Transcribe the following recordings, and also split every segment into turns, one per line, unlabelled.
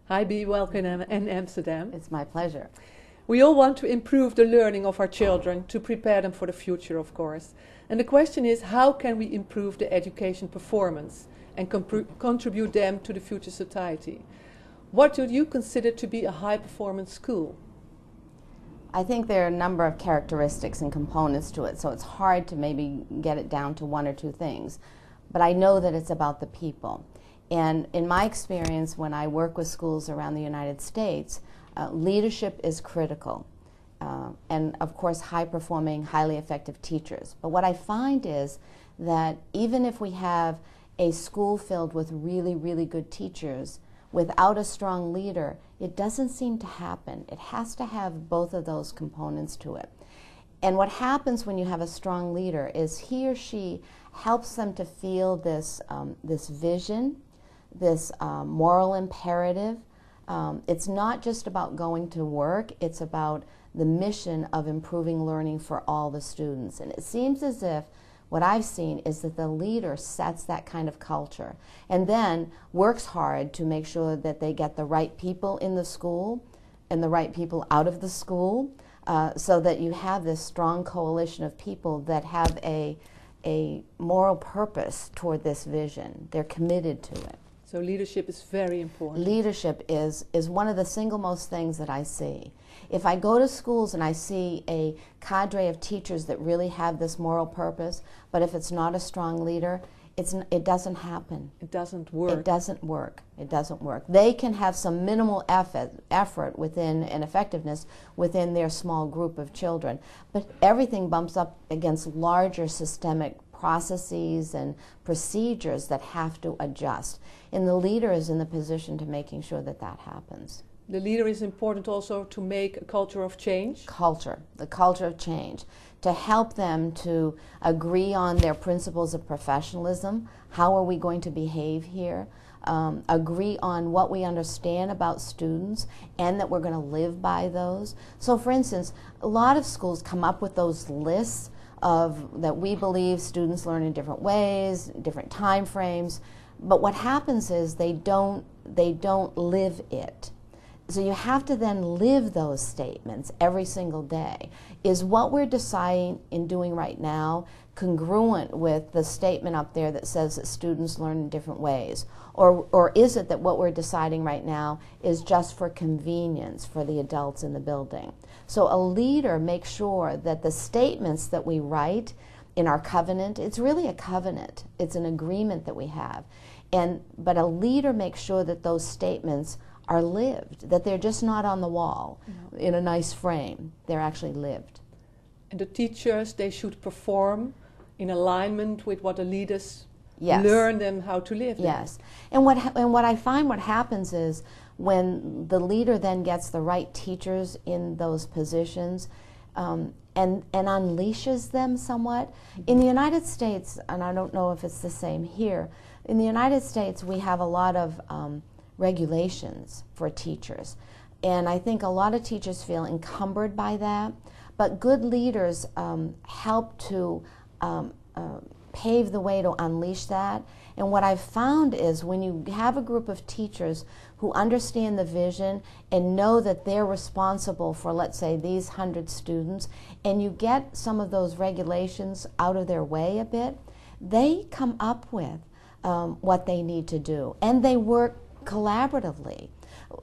Hi Bea, welcome in Amsterdam.
It's my pleasure.
We all want to improve the learning of our children to prepare them for the future, of course. And the question is, how can we improve the education performance and contribute them to the future society? What do you consider to be a high-performance school?
I think there are a number of characteristics and components to it, so it's hard to maybe get it down to one or two things. But I know that it's about the people. And in my experience, when I work with schools around the United States, leadership is critical. And of course, high-performing, highly effective teachers. But what I find is that even if we have a school filled with really, really good teachers, without a strong leader, it doesn't seem to happen. It has to have both of those components to it. And what happens when you have a strong leader is he or she helps them to feel this, this vision, this moral imperative. It's not just about going to work, it's about the mission of improving learning for all the students. And it seems as if what I've seen is that the leader sets that kind of culture and then works hard to make sure that they get the right people in the school and the right people out of the school, so that you have this strong coalition of people that have a moral purpose toward this vision. They're committed to it.
So leadership is very important.
Leadership is one of the single most things that I see. If I go to schools and I see a cadre of teachers that really have this moral purpose, but if it's not a strong leader, it doesn't happen.
It doesn't work.
It doesn't work. It doesn't work. They can have some minimal effort within and effectiveness within their small group of children, but everything bumps up against larger systemic processes and procedures that have to adjust. And the leader is in the position to making sure that that happens.
The leader is important also to make a culture of change.
Culture, the culture of change, to help them to agree on their principles of professionalism. How are we going to behave here? Agree on what we understand about students and that we're going to live by those. So for instance, a lot of schools come up with those lists of that we believe students learn in different ways, different time frames, but what happens is they don't live it. So you have to then live those statements every single day. Is what we're deciding and doing right now congruent with the statement up there that says that students learn in different ways? Or is it that what we're deciding right now is just for convenience for the adults in the building? So a leader makes sure that the statements that we write in our covenant, it's really a covenant. It's an agreement that we have. But a leader makes sure that those statements are lived, that they're just not on the wall in a nice frame. They're actually lived.
And the teachers, they should perform in alignment with what the leaders
Yes.
learn them how to live.
Yes. And what I find what happens is when the leader then gets the right teachers in those positions and unleashes them somewhat. In the United States, and I don't know if it's the same here, in the United States we have a lot of regulations for teachers. And I think a lot of teachers feel encumbered by that. But good leaders help to pave the way to unleash that. And what I've found is when you have a group of teachers who understand the vision and know that they're responsible for, let's say, these 100 students, and you get some of those regulations out of their way a bit, they come up with what they need to do. And they work collaboratively.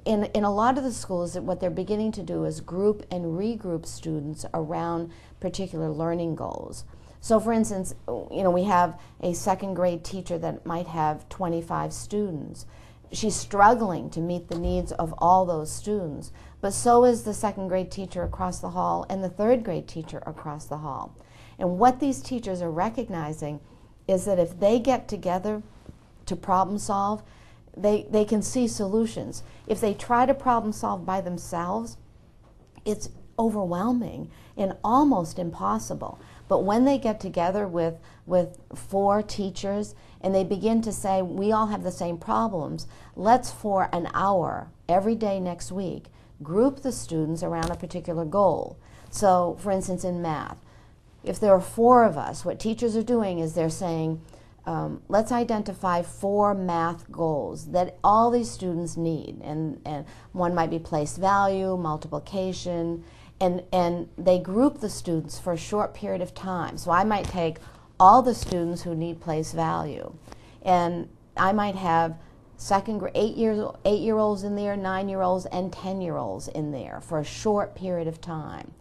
In a lot of the schools, what they're beginning to do is group and regroup students around particular learning goals. So for instance, we have a second grade teacher that might have 25 students. She's struggling to meet the needs of all those students, but so is the second grade teacher across the hall and the third grade teacher across the hall. And what these teachers are recognizing is that if they get together to problem solve, they can see solutions. If they try to problem solve by themselves, it's overwhelming and almost impossible. But when they get together with 4 teachers and they begin to say, we all have the same problems, let's for an hour every day next week group the students around a particular goal. So for instance in math, if there are 4 of us, what teachers are doing is they're saying, let's identify 4 math goals that all these students need, and one might be place value, multiplication, and they group the students for a short period of time. So I might take all the students who need place value, and I might have 8-year-olds in there, 9-year-olds, and 10-year-olds in there for a short period of time.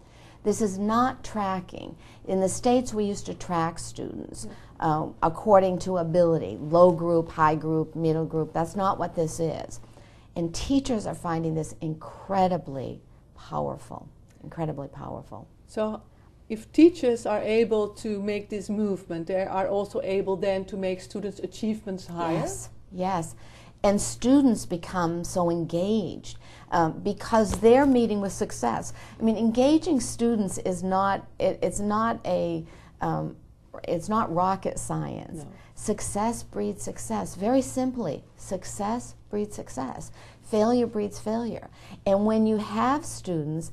This is not tracking. In the States, we used to track students according to ability, low group, high group, middle group. That's not what this is. And teachers are finding this incredibly powerful, incredibly powerful.
So if teachers are able to make this movement, they are also able then to make students' achievements higher?
Yes, yes. And students become so engaged because they're meeting with success. I mean, engaging students is not, it's not rocket science. No. Success breeds success. Very simply, success breeds success. Failure breeds failure. And when you have students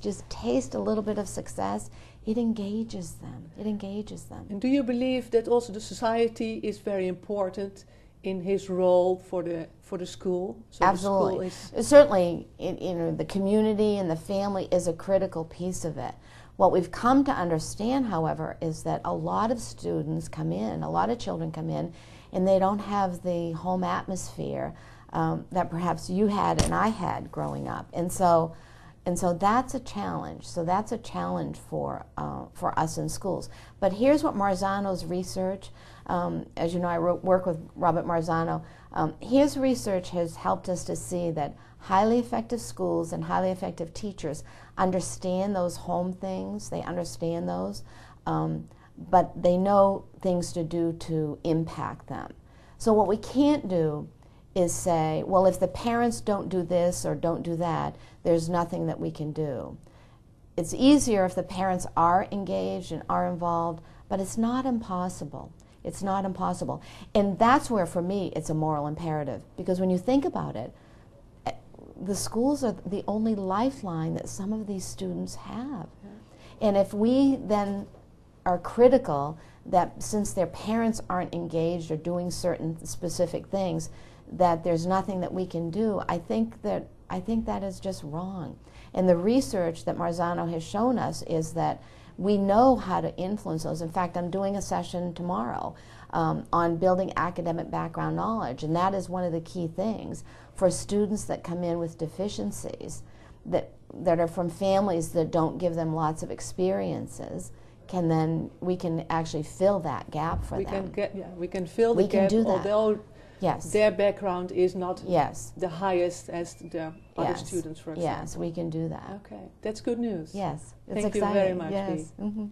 just taste a little bit of success, it engages them. It engages them.
And do you believe that also the society is very important in his role for the school? So
absolutely.
The school is
certainly, the community and the family is a critical piece of it. What we've come to understand, however, is that a lot of students come in, a lot of children come in, and they don't have the home atmosphere that perhaps you had and I had growing up. And so that's a challenge. So that's a challenge for us in schools. But here's what Marzano's research, as you know, I work with Robert Marzano. His research has helped us to see that highly effective schools and highly effective teachers understand those home things. They understand those, but they know things to do to impact them. So what we can't do is say, well, if the parents don't do this or don't do that, there's nothing that we can do. It's easier if the parents are engaged and are involved, but it's not impossible. It's not impossible. And that's where, for me, it's a moral imperative. Because when you think about it, the schools are the only lifeline that some of these students have. Yeah. And if we then are critical that since their parents aren't engaged or doing certain specific things, that there's nothing that we can do, I think that is just wrong. And the research that Marzano has shown us is that we know how to influence those. In fact, I'm doing a session tomorrow on building academic background knowledge, and that is one of the key things for students that come in with deficiencies that are from families that don't give them lots of experiences. We can actually fill that gap for them.
We can fill the gap, although
yes,
their background is not
yes,
the highest as the other students, for example.
Yes, we can do that.
Okay, that's good news.
Yes, it's
Thank
exciting.
you very much,
yes.
Bea.